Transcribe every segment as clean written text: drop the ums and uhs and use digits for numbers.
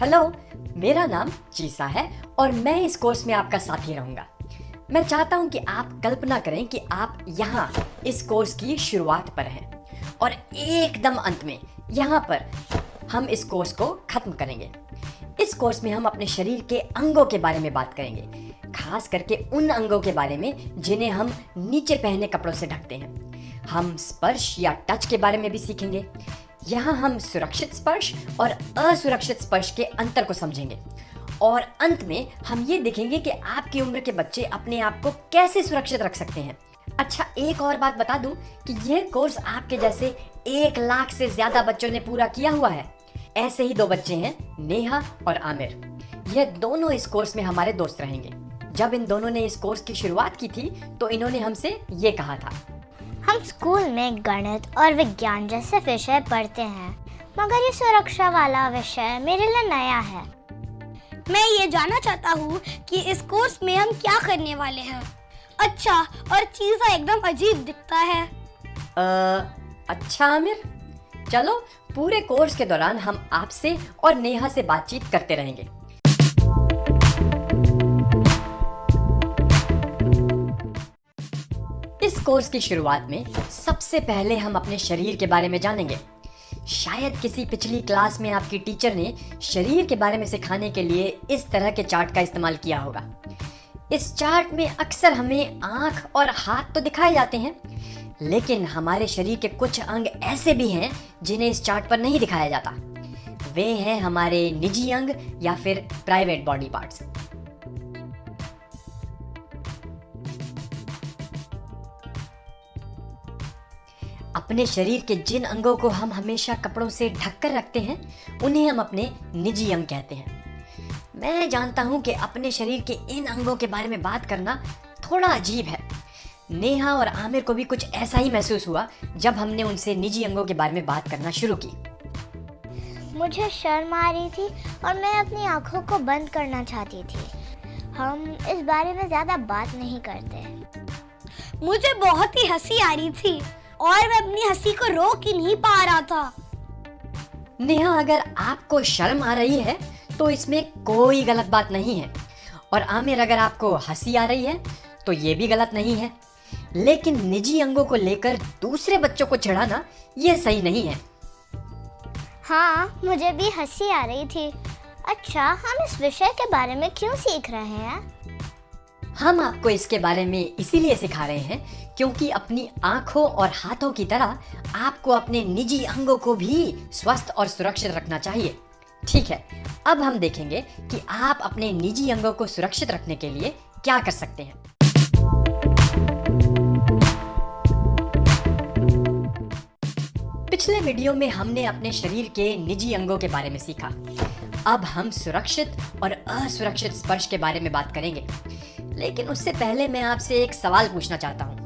Hello, मेरा नाम Chisa है और मैं इस कोर्स में आपका साथी रहूंगा। मैं चाहता हूं कि आप कल्पना करें कि आप यहाँ इस कोर्स की शुरुआत पर हैं और एकदम अंत में यहाँ पर हम इस कोर्स को खत्म करेंगे। इस कोर्स में हम अपने शरीर के अंगों के बारे में बात करेंगे, खास करके उन अंगों के बारे में जिन्हें हम नीचे पहने कपड़ों से ढकते हैं। हम स्पर्श या टच के बारे में भी सीखेंगे। यहाँ हम सुरक्षित स्पर्श और असुरक्षित स्पर्श के अंतर को समझेंगे और अंत में हम ये देखेंगे कि आपकी उम्र के बच्चे अपने आप को कैसे सुरक्षित रख सकते हैं। अच्छा, एक और बात बता दूं कि यह कोर्स आपके जैसे 1 लाख से ज्यादा बच्चों ने पूरा किया हुआ है। ऐसे ही 2 बच्चे हैं, नेहा और आमिर। यह दोनों इस कोर्स में हमारे दोस्त रहेंगे। जब इन दोनों ने इस कोर्स की शुरुआत की थी तो इन्होंने हमसे ये कहा था, हम स्कूल में गणित और विज्ञान जैसे विषय पढ़ते हैं, मगर ये सुरक्षा वाला विषय मेरे लिए नया है। मैं ये जानना चाहता हूँ कि इस कोर्स में हम क्या करने वाले हैं। अच्छा, और चीज़ा एकदम अजीब दिखता है। अच्छा आमिर, चलो पूरे कोर्स के दौरान हम आपसे और नेहा से बातचीत करते रहेंगे। इस कोर्स की शुरुआत में सबसे पहले हम अपने शरीर के बारे में जानेंगे। शायद किसी पिछली क्लास में आपकी टीचर ने शरीर के बारे में सिखाने के लिए इस तरह के चार्ट का इस्तेमाल किया होगा। इस चार्ट में अक्सर हमें आंख और हाथ तो दिखाए जाते हैं, लेकिन हमारे शरीर के कुछ अंग ऐसे भी हैं जिन्हें इस चार्ट पर नहीं दिखाया जाता। वे हैं हमारे निजी अंग या फिर प्राइवेट बॉडी पार्ट्स। अपने शरीर के जिन अंगों को हम हमेशा कपड़ों से ढककर रखते हैं उन्हें हम अपने निजी अंग कहते हैं। मैं जानता हूं कि अपने शरीर के इन अंगों के बारे में बात करना थोड़ा अजीब है। नेहा और आमिर को भी कुछ ऐसा ही महसूस हुआ जब हमने उनसे निजी अंगों के बारे में बात करना शुरू की। मुझे शर्म आ रही थी और मैं अपनी आंखों को बंद करना चाहती थी। हम इस बारे में ज्यादा बात नहीं करते। मुझे बहुत ही हंसी आ रही थी और मैं अपनी हंसी को रोक ही नहीं पा रहा था। नेहा, अगर आपको शर्म आ रही है तो इसमें कोई गलत बात नहीं है, और आमिर, अगर आपको हंसी आ रही है तो ये भी गलत नहीं है। लेकिन निजी अंगों को लेकर दूसरे बच्चों को चिढ़ाना ये सही नहीं है। हाँ, मुझे भी हंसी आ रही थी। अच्छा, हम इस विषय के बारे में क्यों सीख रहे हैं? हम आपको इसके बारे में इसीलिए सिखा रहे हैं क्योंकि अपनी आंखों और हाथों की तरह आपको अपने निजी अंगों को भी स्वस्थ और सुरक्षित रखना चाहिए। ठीक है, अब हम देखेंगे कि आप अपने निजी अंगों को सुरक्षित रखने के लिए क्या कर सकते हैं। पिछले वीडियो में हमने अपने शरीर के निजी अंगों के बारे में सीखा। अब हम सुरक्षित और असुरक्षित स्पर्श के बारे में बात करेंगे, लेकिन उससे पहले मैं आपसे एक सवाल पूछना चाहता हूँ।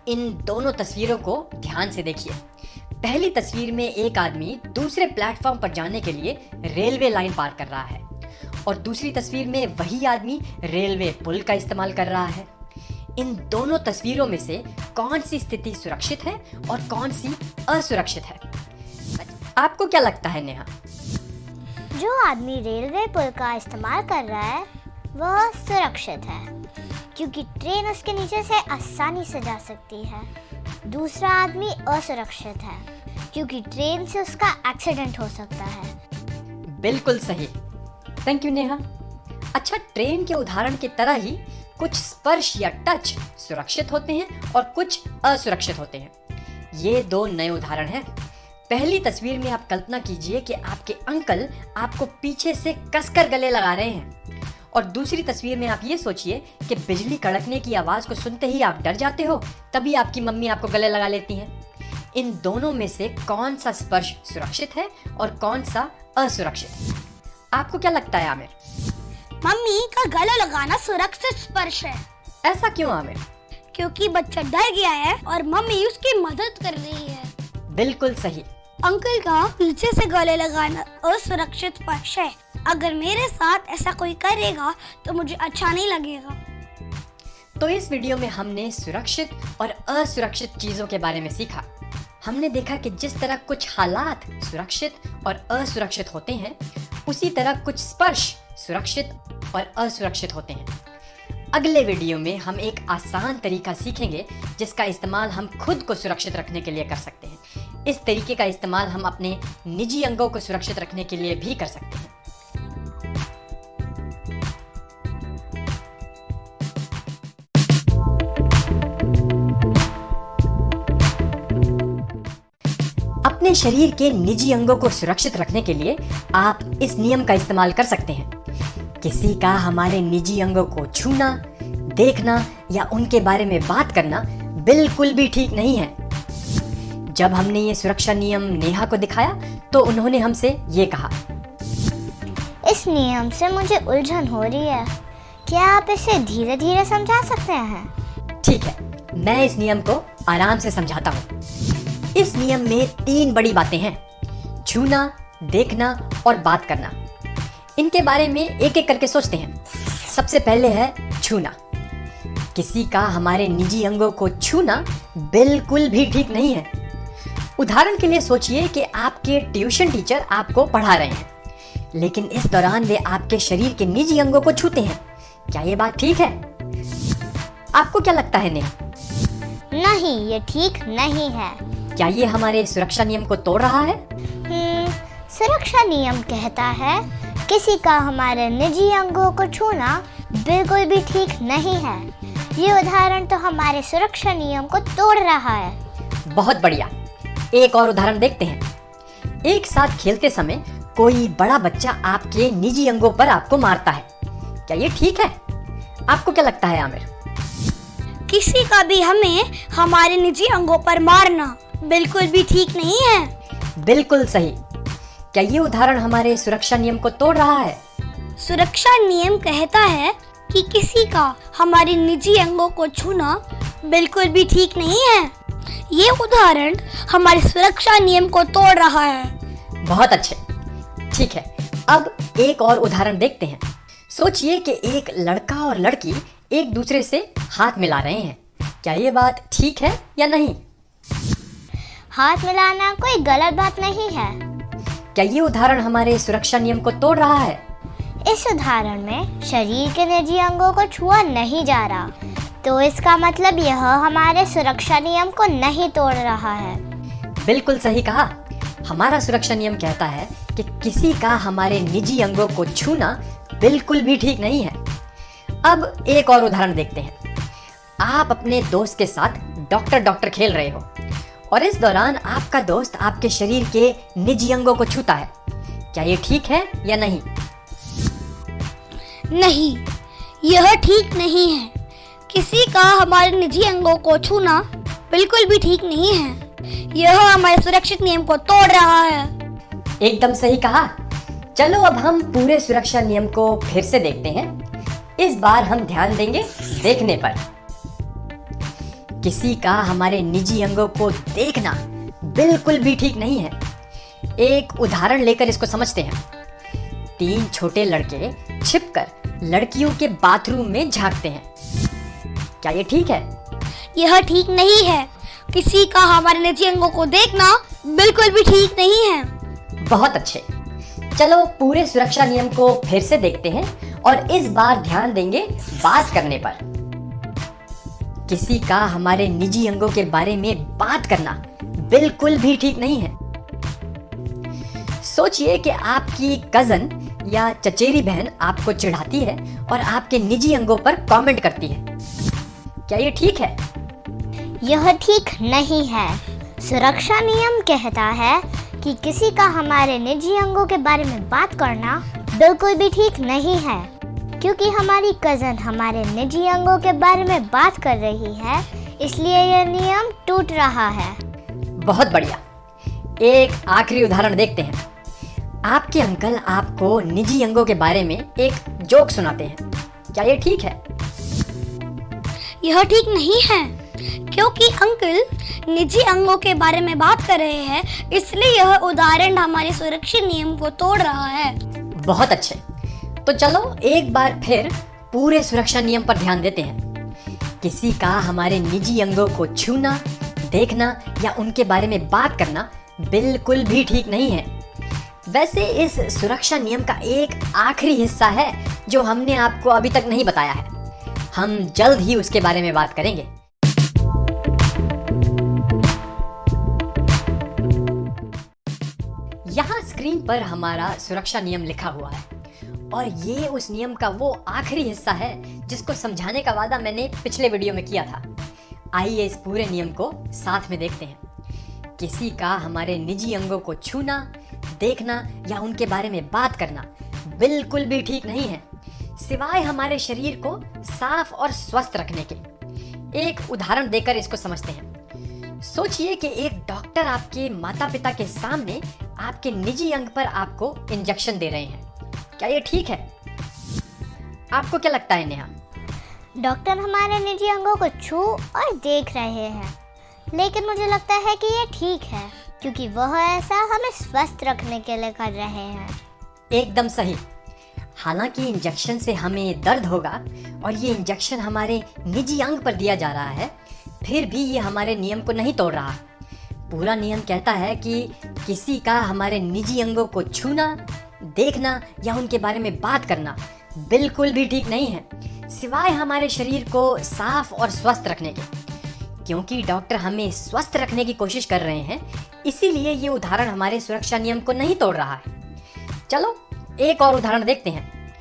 इन दोनों तस्वीरों को ध्यान से देखिए। पहली तस्वीर में एक आदमी दूसरे प्लेटफॉर्म पर जाने के लिए रेलवे लाइन पार कर रहा है और दूसरी तस्वीर में वही आदमी रेलवे पुल का इस्तेमाल कर रहा है। इन दोनों तस्वीरों में से कौन सी स्थिति सुरक्षित है और कौन सी असुरक्षित है? आपको क्या लगता है नेहा? जो आदमी रेलवे पुल का इस्तेमाल कर रहा है वह सुरक्षित है, क्योंकि ट्रेन उसके नीचे से आसानी से जा सकती है। दूसरा आदमी असुरक्षित है, क्योंकि ट्रेन से उसका एक्सीडेंट हो सकता है। बिल्कुल सही, थैंक यू नेहा। अच्छा, ट्रेन के उदाहरण की तरह ही कुछ स्पर्श या टच सुरक्षित होते हैं और कुछ असुरक्षित होते हैं। ये 2 नए उदाहरण हैं। पहली तस्वीर में आप कल्पना कीजिए कि आपके अंकल आपको पीछे से कसकर गले लगा रहे हैं, और दूसरी तस्वीर में आप ये सोचिए कि बिजली कड़कने की आवाज को सुनते ही आप डर जाते हो, तभी आपकी मम्मी आपको गले लगा लेती हैं। इन दोनों में से कौन सा स्पर्श सुरक्षित है और कौन सा असुरक्षित? आपको क्या लगता है आमिर? मम्मी का गला लगाना सुरक्षित स्पर्श है। ऐसा क्यों आमिर? क्योंकि बच्चा डर गया है और मम्मी उसकी मदद कर रही है। बिल्कुल सही। अंकल का पीछे से गले लगाना असुरक्षित स्पर्श है। अगर मेरे साथ ऐसा कोई करेगा तो मुझे अच्छा नहीं लगेगा। तो इस वीडियो में हमने सुरक्षित और असुरक्षित चीजों के बारे में सीखा। हमने देखा कि जिस तरह कुछ हालात सुरक्षित और असुरक्षित होते हैं, उसी तरह कुछ स्पर्श सुरक्षित और असुरक्षित होते हैं। अगले वीडियो में हम एक आसान तरीका सीखेंगे जिसका इस्तेमाल हम खुद को सुरक्षित रखने के लिए कर सकते हैं। इस तरीके का इस्तेमाल हम अपने निजी अंगों को सुरक्षित रखने के लिए भी कर सकते हैं। अपने शरीर के निजी अंगों को सुरक्षित रखने के लिए आप इस नियम का इस्तेमाल कर सकते हैं। किसी का हमारे निजी अंगों को छूना, देखना या उनके बारे में बात करना बिल्कुल भी ठीक नहीं है। जब हमने ये सुरक्षा नियम नेहा को दिखाया तो उन्होंने हमसे ये कहा, इस नियम से मुझे उलझन हो रही है, क्या आप इसे धीरे धीरे समझा सकते हैं? ठीक है, मैं इस नियम को आराम से समझाता हूँ। इस नियम में 3 बड़ी बातें हैं: छूना, देखना और बात करना। इनके बारे में एक एक करके सोचते हैं। सबसे पहले है छूना। किसी का हमारे निजी अंगों को छूना बिल्कुल भी ठीक नहीं है। उदाहरण के लिए सोचिए कि आपके ट्यूशन टीचर आपको पढ़ा रहे हैं, लेकिन इस दौरान वे आपके शरीर के निजी अंगों को छूते हैं। क्या ये बात ठीक है? आपको क्या लगता है नेहा? नहीं, ये ठीक नहीं है। क्या ये हमारे सुरक्षा नियम को तोड़ रहा है? सुरक्षा नियम कहता है किसी का हमारे निजी अंगों को छूना बिल्कुल भी ठीक नहीं है। ये उदाहरण तो हमारे सुरक्षा नियम को तोड़ रहा है। बहुत बढ़िया, एक और उदाहरण देखते हैं। एक साथ खेलते समय कोई बड़ा बच्चा आपके निजी अंगों पर आपको मारता है। क्या ये ठीक है? आपको क्या लगता है आमिर? किसी का भी हमें हमारे निजी अंगों पर मारना बिल्कुल भी ठीक नहीं है। बिल्कुल सही। क्या ये उदाहरण हमारे सुरक्षा नियम को तोड़ रहा है? सुरक्षा नियम कहता है कि किसी का हमारे निजी अंगों को छूना बिल्कुल भी ठीक नहीं है। ये उदाहरण हमारे सुरक्षा नियम को तोड़ रहा है। बहुत अच्छे। ठीक है, अब एक और उदाहरण देखते हैं। सोचिए कि एक लड़का और लड़की एक दूसरे से हाथ मिला रहे हैं। क्या ये बात ठीक है या नहीं? हाथ मिलाना कोई गलत बात नहीं है। क्या ये उदाहरण हमारे सुरक्षा नियम को तोड़ रहा है? इस उदाहरण में शरीर के निजी अंगों को छुआ नहीं जा रहा, तो इसका मतलब यह हमारे सुरक्षा नियम को नहीं तोड़ रहा है। बिल्कुल सही कहा। हमारा सुरक्षा नियम कहता है कि किसी का हमारे निजी अंगों को छूना बिल्कुल भी ठीक नहीं है। अब एक और उदाहरण देखते हैं। आप अपने दोस्त के साथ डॉक्टर खेल रहे हो और इस दौरान आपका दोस्त आपके शरीर के निजी अंगों को छूता है। क्या ये ठीक है या नहीं? नहीं, यह ठीक नहीं है। किसी का हमारे निजी अंगों को छूना बिल्कुल भी ठीक नहीं है। यह हमारे सुरक्षित नियम को तोड़ रहा है। एकदम सही कहा। चलो अब हम पूरे सुरक्षा नियम को फिर से देखते हैं। इस बार हम ध्यान देंगे देखने पर। किसी का हमारे निजी अंगों को देखना बिल्कुल भी ठीक नहीं है। एक उदाहरण लेकर इसको समझते हैं। 3 छोटे लड़के छिपकर लड़कियों के बाथरूम में झांकते हैं। क्या ये ठीक है? यह ठीक नहीं है। किसी का हमारे निजी अंगों को देखना बिल्कुल भी ठीक नहीं है। बहुत अच्छे। चलो पूरे सुरक्षा नियम को फिर से देखते हैं और इस बार ध्यान देंगे बात करने पर। किसी का हमारे निजी अंगों के बारे में बात करना बिल्कुल भी ठीक नहीं है। सोचिए कि आपकी कजन या चचेरी बहन आपको चिढ़ाती है और आपके निजी अंगों पर कमेंट करती है। क्या ये ठीक है? यह ठीक नहीं है। सुरक्षा नियम कहता है कि किसी का हमारे निजी अंगों के बारे में बात करना बिल्कुल भी ठीक नहीं है। क्योंकि हमारी कजन हमारे निजी अंगों के बारे में बात कर रही है, इसलिए यह नियम टूट रहा है। बहुत बढ़िया। एक आखिरी उदाहरण देखते हैं। आपके अंकल आपको निजी अंगों के बारे में एक जोक सुनाते हैं। क्या ये ठीक है? यह ठीक नहीं है। क्योंकि अंकल निजी अंगों के बारे में बात कर रहे हैं, इसलिए यह उदाहरण हमारे सुरक्षित नियम को तोड़ रहा है। बहुत अच्छे। तो चलो एक बार फिर पूरे सुरक्षा नियम पर ध्यान देते हैं। किसी का हमारे निजी अंगों को छूना, देखना या उनके बारे में बात करना बिल्कुल भी ठीक नहीं है। वैसे इस सुरक्षा नियम का एक आखिरी हिस्सा है जो हमने आपको अभी तक नहीं बताया है। हम जल्द ही उसके बारे में बात करेंगे। यहाँ स्क्रीन पर हमारा सुरक्षा नियम लिखा हुआ है और ये उस नियम का वो आखिरी हिस्सा है जिसको समझाने का वादा मैंने पिछले वीडियो में किया था। आइए इस पूरे नियम को साथ में देखते हैं। किसी का हमारे निजी अंगों को छूना, देखना या उनके बारे में बात करना बिल्कुल भी ठीक नहीं है, सिवाय हमारे शरीर को साफ और स्वस्थ रखने के। एक उदाहरण देकर इसको समझते हैं। सोचिए कि एक डॉक्टर आपके माता पिता के सामने आपके निजी अंग पर आपको इंजेक्शन दे रहे हैं। क्या ये ठीक है? आपको क्या लगता है नेहा? डॉक्टर हमारे निजी अंगों को छू और देख रहे हैं, लेकिन मुझे लगता है कि ये ठीक है क्योंकि वह ऐसा हमें स्वस्थ रखने के लिए कर रहे हैं। एकदम सही। हालांकि इंजेक्शन से हमें दर्द होगा और ये इंजेक्शन हमारे निजी अंग पर दिया जा रहा है, फिर भी ये हमारे नियम को नहीं तोड़ रहा। पूरा नियम कहता है कि किसी का हमारे निजी अंगों को छूना, देखना या उनके बारे में बात करना बिल्कुल भी ठीक नहीं है, सिवाय हमारे शरीर को साफ और स्वस्थ रखने के। क्योंकि डॉक्टर हमें स्वस्थ रखने की कोशिश कर रहे हैं, इसीलिए ये उदाहरण हमारे सुरक्षा नियम को नहीं तोड़ रहा है। चलो एक और उदाहरण देखते हैं।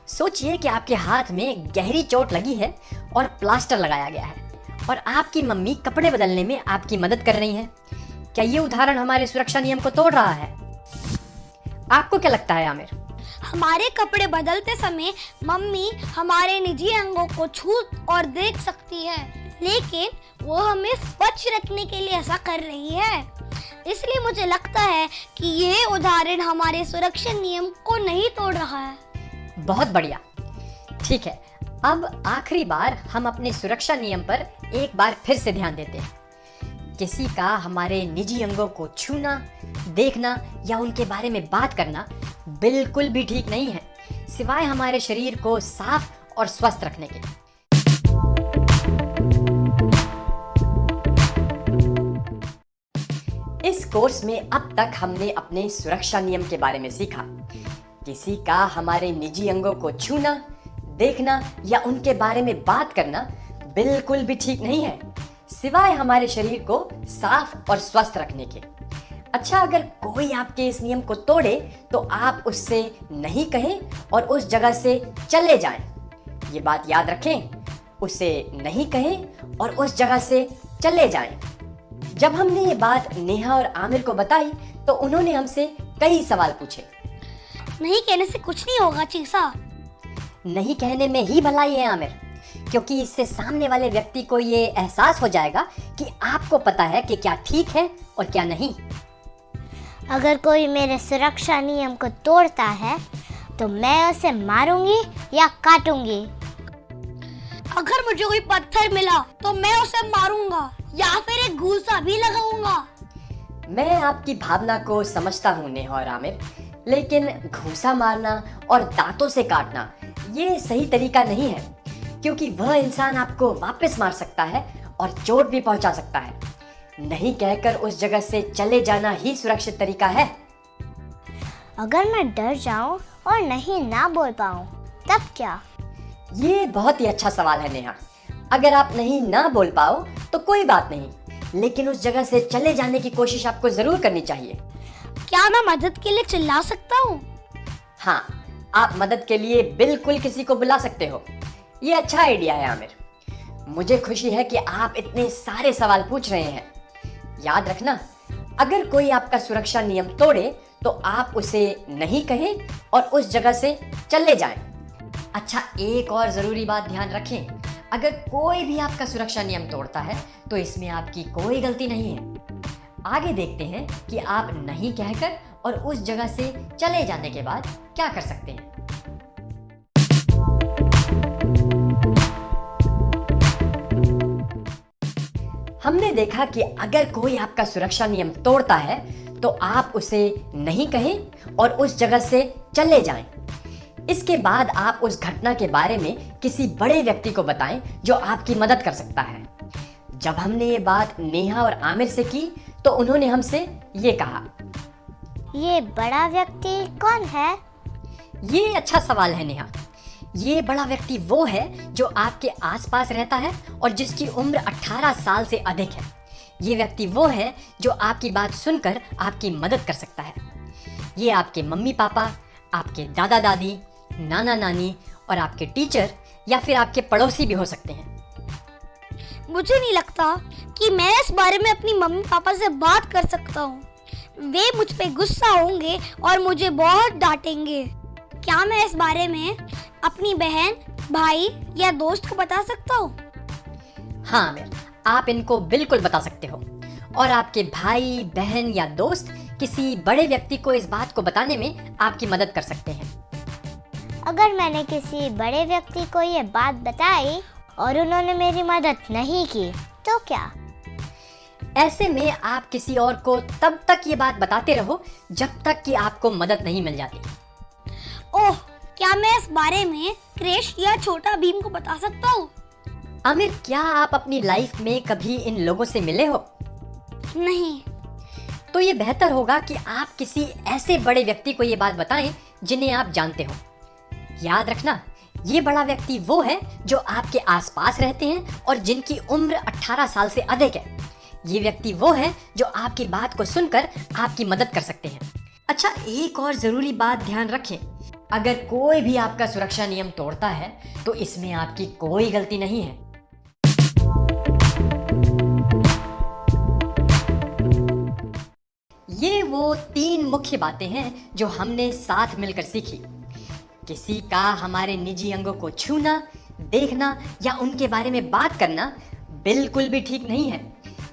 सोचिए कि आपके हाथ में गहरी चोट लगी है और प्लास्टर लगाया गया है और आपकी मम्मी कपड़े बदलने में आपकी मदद कर रही हैं। क्या ये उदाहरण हमारे सुरक्षा नियम को तोड़ रहा है? आपको क्या लगता है आमिर? हमारे कपड़े बदलते समय मम्मी हमारे निजी अंगों को छू और देख सकती है, लेकिन वो हमें स्वच्छ रखने के लिए ऐसा कर रही है। इसलिए मुझे लगता है कि ये उदाहरण हमारे सुरक्षा नियम को नहीं तोड़ रहा है। बहुत बढ़िया। ठीक है, अब आखिरी बार हम अपने सुरक्षा नियम पर एक बार फिर से ध्यान देते हैं। किसी का हमारे निजी अंगों को छूना, देखना या उनके बारे में बात करना बिल्कुल भी ठीक नहीं है, सिवाय हमारे शरीर को साफ और स्वस्थ रखने के। इस कोर्स में अब तक हमने अपने सुरक्षा नियम के बारे में सीखा। किसी का हमारे निजी अंगों को छूना, देखना या उनके बारे में बात करना बिल्कुल भी ठीक नहीं है, सिवाय हमारे शरीर को साफ और स्वस्थ रखने के। अच्छा, अगर कोई आपके इस नियम को तोड़े तो आप उससे नहीं कहें और उस जगह से चले जाएं। ये बात याद रखें, उसे नहीं कहें और उस जगह से चले जाएं। जब हमने ये बात नेहा और आमिर को बताई तो उन्होंने हमसे कई सवाल पूछे। नहीं कहने से कुछ नहीं होगा चीसा। नहीं कहने में ही भलाई है आमिर, क्योंकि इससे सामने वाले व्यक्ति को ये एहसास हो जाएगा कि आपको पता है कि क्या ठीक है और क्या नहीं। अगर कोई मेरे सुरक्षा नियम को तोड़ता है तो मैं उसे मारूंगी या काटूंगी। अगर मुझे कोई पत्थर मिला तो मैं उसे मारूंगा या फिर एक घूसा भी लगाऊंगा। मैं आपकी भावना को समझता हूँ नेहा और आमिर, लेकिन घूसा मारना और दांतों से काटना ये सही तरीका नहीं है, क्योंकि वह इंसान आपको वापस मार सकता है और चोट भी पहुंचा सकता है। नहीं कहकर उस जगह से चले जाना ही सुरक्षित तरीका है। अगर मैं डर जाऊं और नहीं ना बोल पाऊं तब क्या? ये बहुत ही अच्छा सवाल है नेहा। अगर आप नहीं ना बोल पाओ तो कोई बात नहीं, लेकिन उस जगह से चले जाने की कोशिश आपको जरूर करनी चाहिए। क्या मैं मदद के लिए चिल्ला सकता हूँ? हाँ, आप मदद के लिए बिल्कुल किसी को बुला सकते हो। ये अच्छा आइडिया है आमिर। मुझे खुशी है कि आप इतने सारे सवाल पूछ रहे हैं। याद रखना, अगर कोई आपका सुरक्षा नियम तोड़े तो आप उसे नहीं कहें और उस जगह से चले जाएं। अच्छा, एक और जरूरी बात ध्यान रखें, अगर कोई भी आपका सुरक्षा नियम तोड़ता है तो इसमें आपकी कोई गलती नहीं है। आगे देखते हैं कि आप नहीं कहकर और उस जगह से चले जाने के बाद क्या कर सकते हैं। हमने देखा कि अगर कोई आपका सुरक्षा नियम तोड़ता है तो आप उसे नहीं कहें और उस जगह से चले जाएं। इसके बाद आप उस घटना के बारे में किसी बड़े व्यक्ति को बताएं जो आपकी मदद कर सकता है। जब हमने ये बात नेहा और आमिर से की तो उन्होंने हमसे ये कहा, ये बड़ा व्यक्ति कौन है? ये अच्छा सवाल है नेहा। ये बड़ा व्यक्ति वो है जो आपके आसपास रहता है और जिसकी उम्र 18 साल से अधिक है। ये व्यक्ति वो है जो आपकी बात सुनकर आपकी मदद कर सकता है। ये आपके मम्मी पापा, आपके दादा दादी, नाना नानी और आपके टीचर या फिर आपके पड़ोसी भी हो सकते हैं। मुझे नहीं लगता कि मैं इस बारे में अपनी मम्मी पापा से बात कर सकता हूँ। वे मुझ पे गुस्सा होंगे और मुझे बहुत डांटेंगे। क्या मैं इस बारे में अपनी बहन, भाई या दोस्त को बता सकता हूँ? हाँ आमिर, आप इनको बिल्कुल बता सकते हो और आपके भाई, बहन या दोस्त किसी बड़े व्यक्ति को इस बात को बताने में आपकी मदद कर सकते हैं। अगर मैंने किसी बड़े व्यक्ति को ये बात बताई और उन्होंने मेरी मदद नहीं की तो क्या? ऐसे में आप किसी और को तब तक ये बात बताते रहो जब तक कि आपको मदद नहीं मिल जाती। ओह, क्या मैं इस बारे में क्रेश या छोटा भीम को बता सकता हूँ? आमिर, क्या आप अपनी लाइफ में कभी इन लोगों से मिले हो? नहीं। तो ये बेहतर होगा कि आप किसी ऐसे बड़े व्यक्ति को ये बात बताएं जिन्हें आप जानते हो। याद रखना, ये बड़ा व्यक्ति वो है जो आपके आसपास रहते हैं और जिनकी उम्र 18 साल से अधिक है। ये व्यक्ति वो है जो आपकी बात को सुनकर आपकी मदद कर सकते हैं। अच्छा, एक और जरूरी बात ध्यान रखें, अगर कोई भी आपका सुरक्षा नियम तोड़ता है तो इसमें आपकी कोई गलती नहीं है। ये वो 3 मुख्य बातें हैं जो हमने साथ मिलकर सीखी। किसी का हमारे निजी अंगों को छूना, देखना या उनके बारे में बात करना बिल्कुल भी ठीक नहीं है,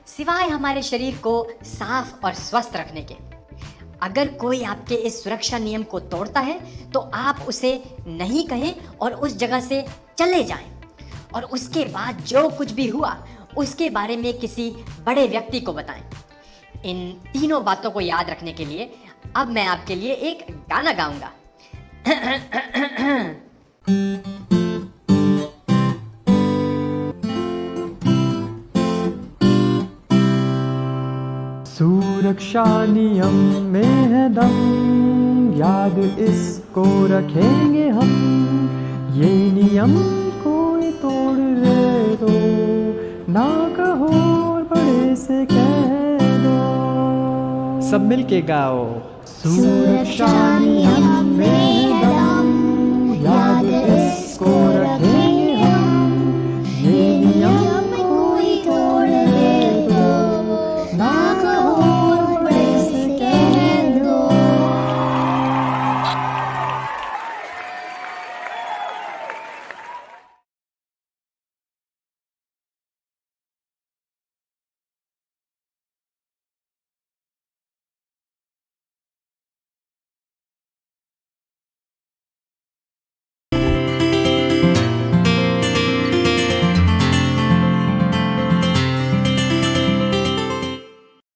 सिवाय हमारे शरीर को साफ और स्वस्थ रखने के। अगर कोई आपके इस सुरक्षा नियम को तोड़ता है तो आप उसे नहीं कहें और उस जगह से चले जाएं। और उसके बाद जो कुछ भी हुआ उसके बारे में किसी बड़े व्यक्ति को बताएं। इन तीनों बातों को याद रखने के लिए अब मैं आपके लिए एक गाना गाऊंगा। सुरक्षा नियम में है दम, याद इसको रखेंगे हम। ये नियम कोई तोड़ दे तो ना कहो और बड़े से कह दो। सब मिल के गाओ। सुरक्षा नियम में